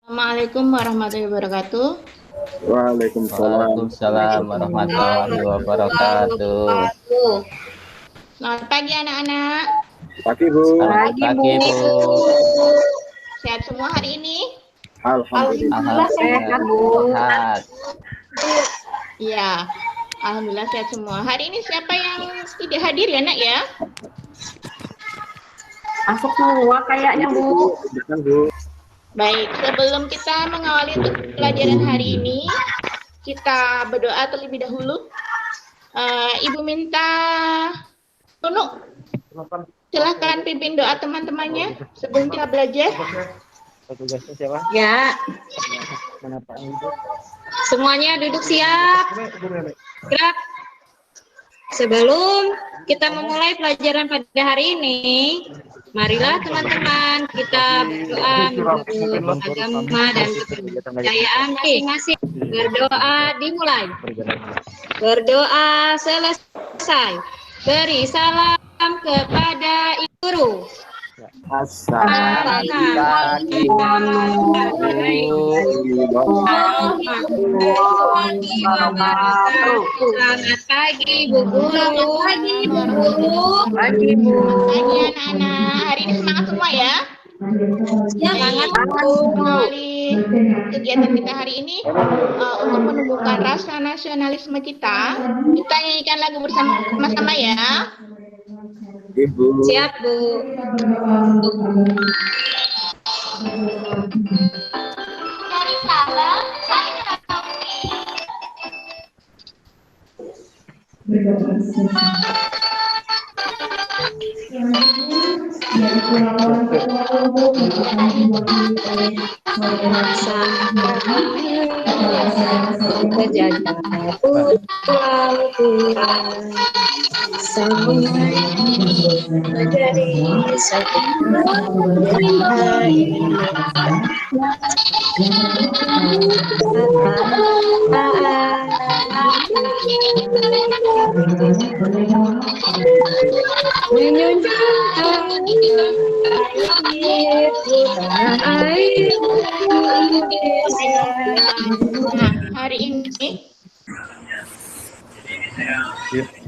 Assalamualaikum warahmatullahi wabarakatuh. Waalaikumsalam. Waalaikumsalam warahmatullahi wabarakatuh. Selamat pagi anak-anak. Pagi Bu. Selamat pagi Bu. Sehat semua hari ini? Alhamdulillah. Alhamdulillah sehat. Iya, alhamdulillah sehat semua. Hari ini siapa yang tidak hadir ya nak ya? Masuk semua kayaknya Bu. Silakan Bu. Baik, sebelum kita mengawali untuk pelajaran hari ini, kita berdoa terlebih dahulu. Ibu minta Tunu, silahkan pimpin doa teman-temannya sebelum kita belajar. Ya. Semuanya duduk siap. Gerak. Sebelum kita memulai pelajaran pada hari ini, marilah teman-teman kita berdoa menurut agama dan kepercayaan masing-masing. Berdoa dimulai. Berdoa selesai. Beri salam kepada ibu guru. Assalamualaikum warahmatullahi wabarakatuh. Selamat pagi Bu Guru. Pagi Bu Guru. Pagi anak-anak. Hari ini semangat semua ya. Semangat Bu. Mengawali kegiatan kita hari ini untuk menumbuhkan rasa nasionalisme kita nyanyikan lagu bersama-sama ya. Ibu. Siap Bu. Dari salam, hari ini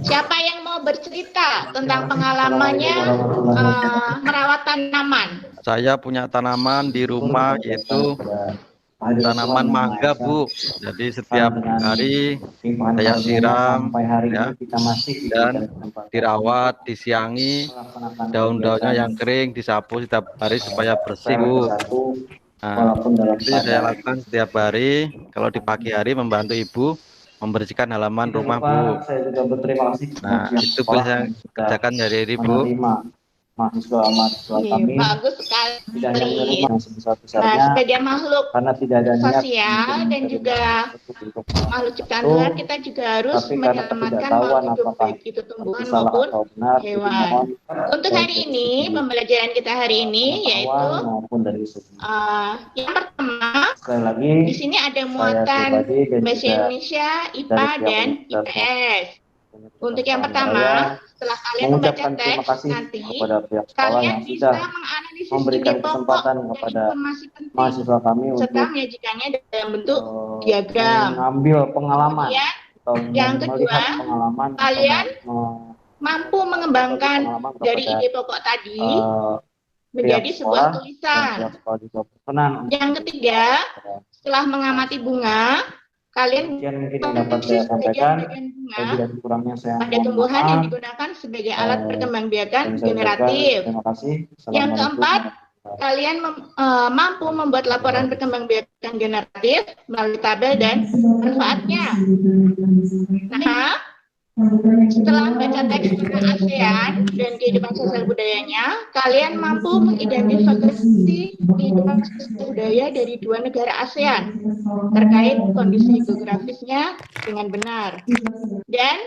siapa yang mau bercerita tentang pengalamannya merawat tanaman? Saya punya tanaman di rumah, yaitu tanaman mangga Bu. Jadi setiap hari saya siram ya, dan dirawat, disiangi, daun-daunnya yang kering disapu setiap hari supaya bersih Bu. Nah, itu saya lakukan setiap hari. Kalau di pagi hari membantu ibu membersihkan halaman rumah Bu. Saya juga berterima kasih. Nah, itu boleh saya kerjakan dari ini Bu. Mahasiswa kami Bagus sekali. tidak hanya menerima yang Nah, sebesar-besarnya sebagai makhluk karena tidak ada niat sosial dan juga makhluk ciptaan luar, kita juga harus tapi karena menyelamatkan ketidaktahuan makhluk hidup, apakah baik itu tumbuhan itu salah maupun atau benar, hewan. Untuk hari ini, pembelajaran kita hari ini yaitu maupun dari segi. yang pertama, Sekali lagi, di sini ada muatan pribadi dan bahasa juga Indonesia, IPA, dari pihak dan Universitas IPS. Untuk yang saya pertama, setelah kalian membaca mengucapkan terima teks kasih nanti, kepada pihak sekolah kalian yang bisa sudah menganalisis memberikan ide pokok kesempatan dan kepada informasi penting mahasiswa kami serta untuk menyajikannya dalam bentuk diagram. mengambil pengalaman Kemudian, atau yang kedua, melihat pengalaman kalian atau mampu mengembangkan pengalaman dari kepada, ide pokok tadi menjadi pihak sebuah sekolah, tulisan. pihak sekolah juga berkenan untuk Yang ketiga, setelah mengamati bunga, kalian Demikian mungkin yang dapat saya sampaikan. bagian-bagian bunga Lebih dan kurangnya saya pada mohon tumbuhan yang maaf. digunakan sebagai alat perkembangbiakan Dan saya ucapkan generatif. terima kasih. Yang Assalamualaikum keempat, warahmatullahi kalian mampu membuat laporan perkembangbiakan generatif melalui tabel dan manfaatnya. Nah, setelah membaca teks tentang ASEAN dan kehidupan sosial budayanya, kalian mampu mengidentifikasi kehidupan sosial budaya dari dua negara ASEAN terkait kondisi geografisnya dengan benar. Dan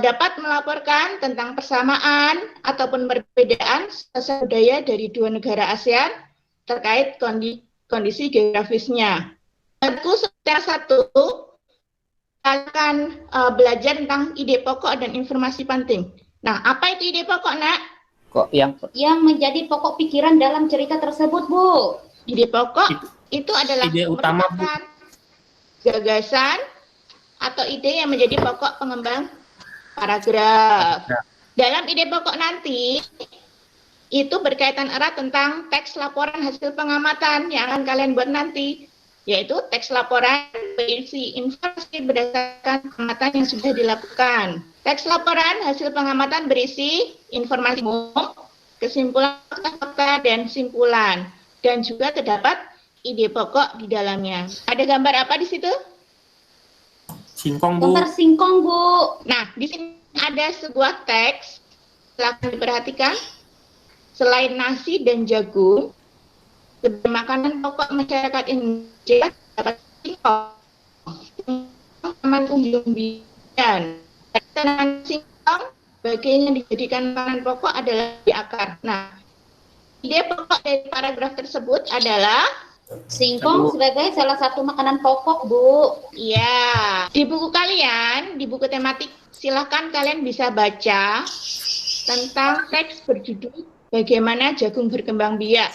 dapat melaporkan tentang persamaan ataupun perbedaan sosial budaya dari dua negara ASEAN terkait kondisi geografisnya. Aku secara satu akan belajar tentang ide pokok dan informasi penting. Nah, apa itu ide pokok, Nak? Kok yang Yang menjadi pokok pikiran dalam cerita tersebut, Bu. Ide pokok itu adalah ide utama, Bu. merupakan gagasan atau ide yang menjadi pokok pengembang paragraf. Dalam ide pokok nanti itu berkaitan erat tentang teks laporan hasil pengamatan yang akan kalian buat nanti, yaitu teks laporan berisi informasi berdasarkan pengamatan yang sudah dilakukan. Teks laporan hasil pengamatan berisi informasi umum, kesimpulan fakta dan simpulan, dan juga terdapat ide pokok di dalamnya. Ada gambar apa di situ? Singkong, Bu. Gambar singkong, Bu. Nah, di sini ada sebuah teks, silakan diperhatikan. Selain nasi dan jagung, sebagai makanan pokok masyarakat Indonesia dapat singkong, teman umbi-umbian. Tanaman singkong, bagian yang dijadikan makanan pokok adalah di akar. Nah, ide pokok dari paragraf tersebut adalah Singkong sebagai salah satu makanan pokok, Bu. ya, di buku kalian, di buku tematik, silahkan kalian bisa baca tentang teks berjudul Bagaimana Jagung Berkembang Biak.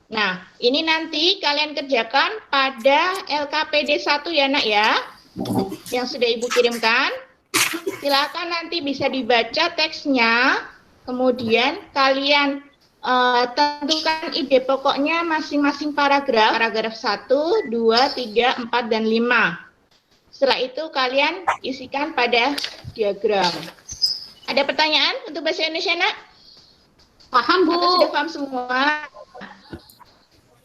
Nah, ini nanti kalian kerjakan pada LKPD 1 ya, Nak ya, yang sudah Ibu kirimkan. Silakan nanti bisa dibaca teksnya, kemudian kalian tentukan ide pokoknya masing-masing paragraf, paragraf 1, 2, 3, 4, dan 5. Setelah itu kalian isikan pada diagram. Ada pertanyaan untuk bahasa Indonesia, Nak? Paham, Bu. Atau sudah paham semua?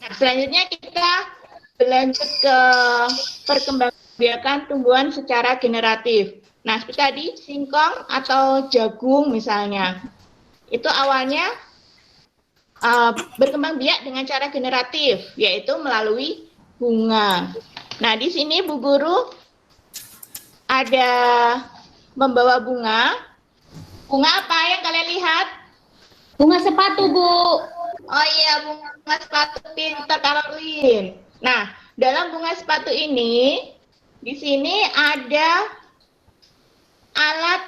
Nah, selanjutnya kita berlanjut ke perkembangbiakan tumbuhan secara generatif. Nah, seperti tadi, singkong atau jagung misalnya, itu awalnya berkembang biak dengan cara generatif, yaitu melalui bunga. Nah, di sini Bu Guru ada membawa bunga. Bunga apa yang kalian lihat? Bunga sepatu, Bu. Oh iya, bunga sepatu, pintar Caroline. Nah, dalam bunga sepatu ini, di sini ada alat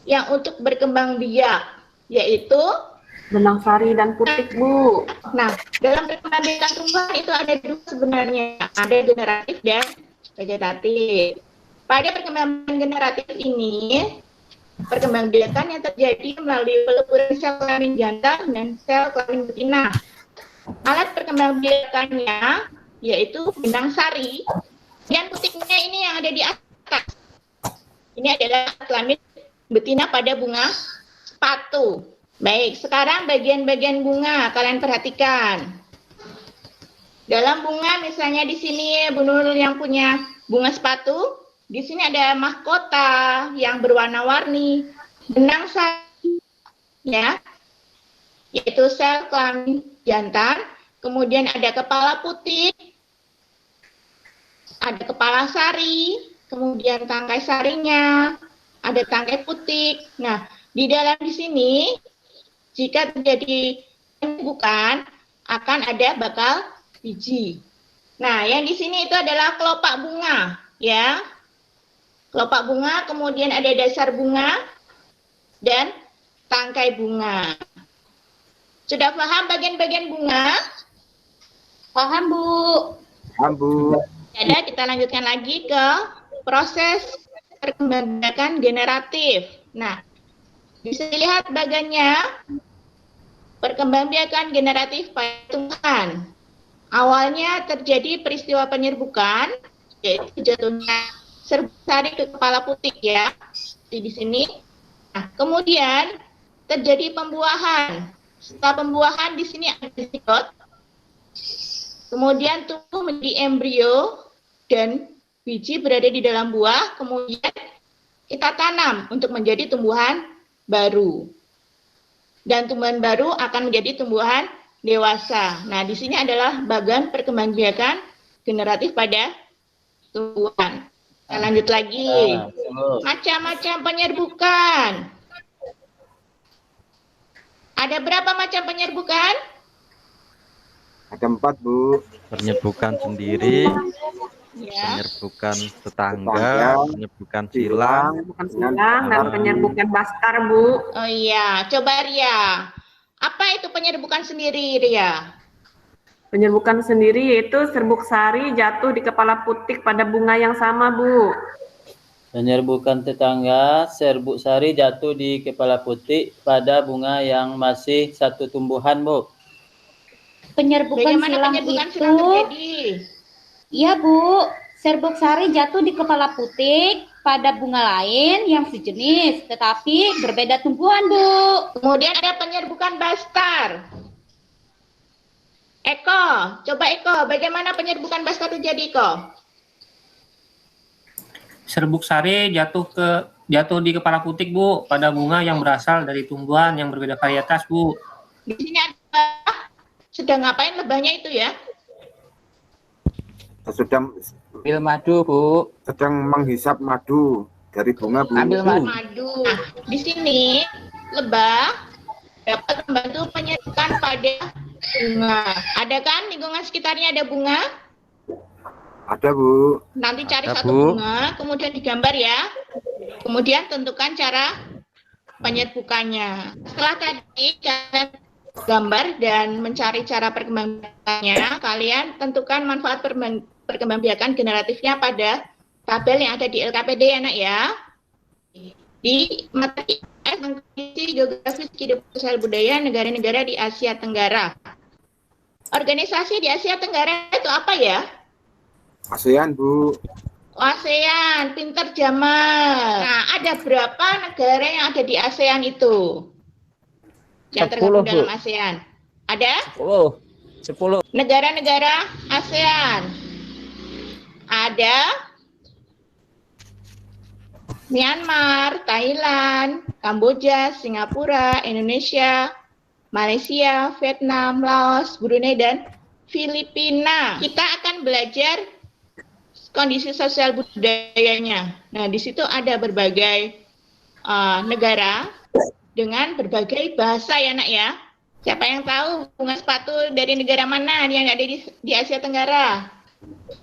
yang untuk berkembang biak, yaitu benang sari dan putik, Bu. Nah, dalam perkembangbiakan tumbuhan itu ada dua sebenarnya, ada generatif dan vegetatif. Pada perkembangan generatif ini, perkembangbiakan yang terjadi melalui peleburan sel kelamin jantan dan sel kelamin betina. Alat perkembangbiakannya yaitu benang sari dan putiknya ini yang ada di atas. Ini adalah kelamin betina pada bunga sepatu. Baik, sekarang bagian-bagian bunga kalian perhatikan. Dalam bunga misalnya di sini Bu Nurul yang punya bunga sepatu, di sini ada mahkota yang berwarna-warni, benang sari, ya, yaitu sel kelamin jantan, kemudian ada kepala putik, ada kepala sari, kemudian tangkai sarinya, ada tangkai putik. Nah, di dalam di sini jika terjadi penyerbukan akan ada bakal biji. Nah, yang di sini itu adalah kelopak bunga, ya. Kelopak bunga, kemudian ada dasar bunga dan tangkai bunga. Sudah paham bagian-bagian bunga? Paham, Bu. Paham, Bu. Jadi kita lanjutkan lagi ke proses perkembangbiakan generatif. Nah, bisa dilihat bagiannya perkembangbiakan generatif pada tumbuhan. Awalnya terjadi peristiwa penyerbukan, yaitu jatuhnya serbuk sari ke kepala putik, ya, di sini. Nah, kemudian terjadi pembuahan. Setelah pembuahan di sini ada zigot, kemudian tumbuh menjadi embrio dan biji berada di dalam buah. Kemudian kita tanam untuk menjadi tumbuhan baru. Dan tumbuhan baru akan menjadi tumbuhan dewasa. Nah, di sini adalah bagian perkembangbiakan generatif pada tumbuhan. Kita lanjut lagi. Macam-macam penyerbukan. Ada berapa macam penyerbukan? Ada 4, Bu. Penyerbukan sendiri, Ya. penyerbukan tetangga, penyerbukan silang, Bukan silang dan penyerbukan baskar, Bu. Oh iya, coba Ria. Apa itu penyerbukan sendiri, Ria? Penyerbukan sendiri yaitu serbuk sari jatuh di kepala putik pada bunga yang sama, Bu. Penyerbukan tetangga, serbuk sari jatuh di kepala putik pada bunga yang masih satu tumbuhan, Bu. Penyerbukan Bagaimana silang penyerbukan itu, silang terjadi? iya Bu, serbuk sari jatuh di kepala putik pada bunga lain yang sejenis, tetapi berbeda tumbuhan, Bu. Kemudian ada penyerbukan bastar. Eko, coba Eko, bagaimana penyerbukan bastar terjadi, Eko? Serbuk sari jatuh di kepala putik, Bu, pada bunga yang berasal dari tumbuhan yang berbeda varietas, Bu. Di sini ada sedang ngapain lebahnya itu ya? Ambil madu, Bu. Sedang menghisap madu dari bunga, Bu. Ambil madu. Madu. Di sini lebah dapat membantu penyerbukan pada bunga. Ada kan lingkungan sekitarnya ada bunga? Ada, Bu. Nanti cari Ada, satu Bu. bunga, kemudian digambar ya. Kemudian tentukan cara penyerbukannya. Setelah tadi kalian gambar dan mencari cara perkembangbiakannya, kalian tentukan manfaat perkembangbiakan generatifnya pada tabel yang ada di LKPD ya, Nak ya. Di materi mengisi geografis kehidupan sosial budaya negara-negara di Asia Tenggara. Organisasi di Asia Tenggara itu apa ya? ASEAN, Bu. ASEAN, pinter Jamal. Nah, ada berapa negara yang ada di ASEAN itu? Yang 10, tergabung dalam Bu. ASEAN. Ada? 10. Negara-negara ASEAN. Ada Myanmar, Thailand, Kamboja, Singapura, Indonesia, Malaysia, Vietnam, Laos, Brunei, dan Filipina. Kita akan belajar kondisi sosial budayanya. Nah, di situ ada berbagai negara dengan berbagai bahasa ya, Nak ya. Siapa yang tahu bunga sepatu dari negara mana yang ada di Asia Tenggara?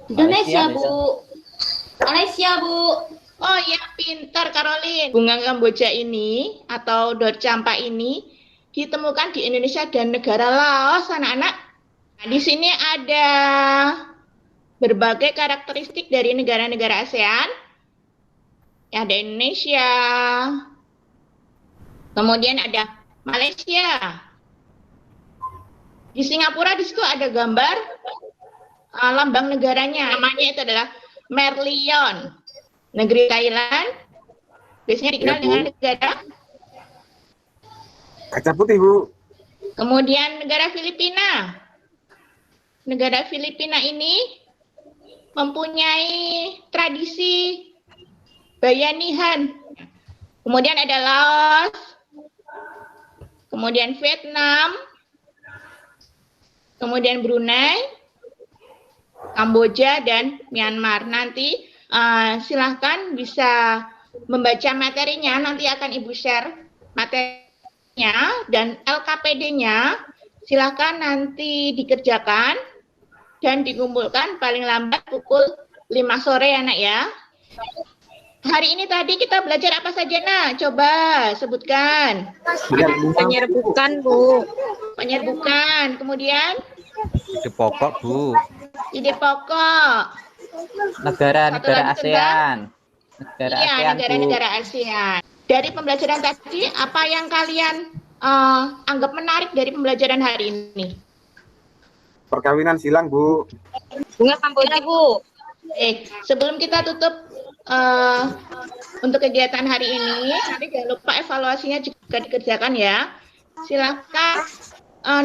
Indonesia, Malaysia, Bu. Malaysia, Bu. Oh ya, pintar Caroline. Bunga Kamboja ini atau dot campa ini ditemukan di Indonesia dan negara Laos, anak-anak. Nah, di sini ada berbagai karakteristik dari negara-negara ASEAN. Ada Indonesia. Kemudian ada Malaysia. Di Singapura di situ ada gambar lambang negaranya. Namanya itu adalah Merlion. Negeri Thailand biasanya dikenal Ya, Bu. dengan negara. Kaca putih, Bu. Kemudian negara Filipina. Negara Filipina ini mempunyai tradisi bayanihan. Kemudian ada Laos. Kemudian Vietnam. Kemudian Brunei, Kamboja, dan Myanmar. Nanti silahkan bisa membaca materinya, nanti akan Ibu share materinya dan LKPD-nya. Silahkan nanti dikerjakan dan dikumpulkan paling lambat pukul 5 sore ya, Nak ya. Hari ini tadi kita belajar apa saja, Nak? Coba sebutkan. Penyerbukan, Bu. Penyerbukan, kemudian Di pokok, Bu. ide pokok. Negara-negara Satu lagi ASEAN. Negara Iya, ASEAN, Bu. negara-negara ASEAN. Dari pembelajaran tadi, apa yang kalian anggap menarik dari pembelajaran hari ini? Perkawinan silang, Bu. Bunga Kamboja, Bu. Sebelum kita tutup untuk kegiatan hari ini, nanti jangan lupa evaluasinya juga dikerjakan ya. Silakan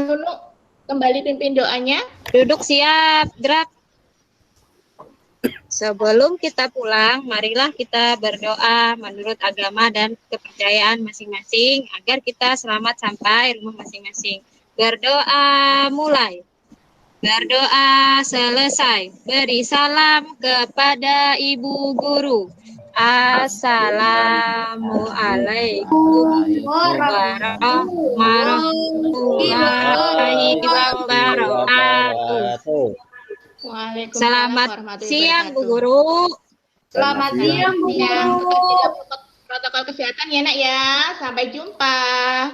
Nunu kembali pimpin doanya. Duduk siap, gerak. Sebelum kita pulang, marilah kita berdoa menurut agama dan kepercayaan masing-masing agar kita selamat sampai rumah masing-masing. Berdoa mulai. Berdoa selesai. Beri salam kepada Ibu Guru. Assalamualaikum warahmatullahi wabarakatuh. Waalaikumsalam Selamat warahmatullahi siang, Bu wabarakatuh. Guru. Selamat siang, Bu. siang. Tetap jaga protokol kesehatan ya, Nak ya. Sampai jumpa.